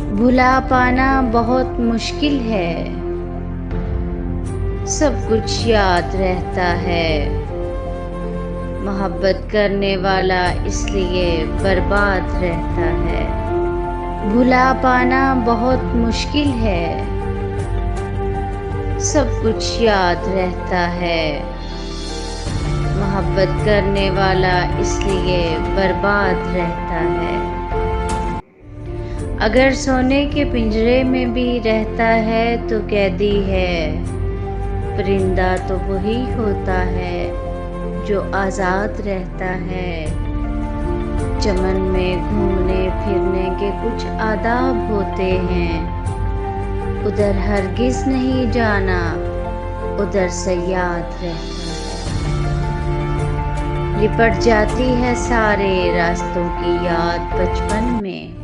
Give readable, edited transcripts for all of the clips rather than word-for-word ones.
भुला पाना बहुत मुश्किल है, सब कुछ याद रहता है। मोहब्बत करने वाला इसलिए बर्बाद रहता है। भुला पाना बहुत मुश्किल है, सब कुछ याद रहता है। मोहब्बत करने वाला इसलिए बर्बाद रहता है। अगर सोने के पिंजरे में भी रहता है तो कैदी है। परिंदा तो वही होता है जो आज़ाद रहता है। चमन में घूमने फिरने के कुछ आदाब होते हैं। उधर हरगिज़ नहीं जाना, उधर से याद रहता है। लिपट जाती है सारे रास्तों की याद बचपन में।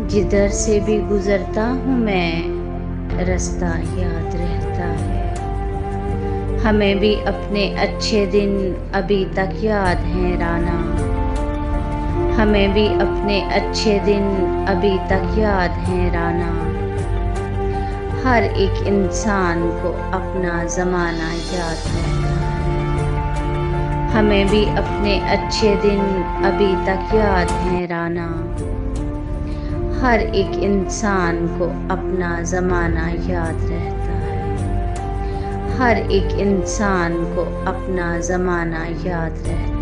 जिधर से भी गुजरता हूँ मैं, रास्ता याद रहता है। हमें भी अपने अच्छे दिन अभी तक याद हैं राना। हमें भी अपने अच्छे दिन अभी तक याद हैं राना। हर एक इंसान को अपना ज़माना याद रहता है। हमें भी अपने अच्छे दिन अभी तक याद हैं राना। हर एक इंसान को अपना ज़माना याद रहता है। हर एक इंसान को अपना ज़माना याद रहता है।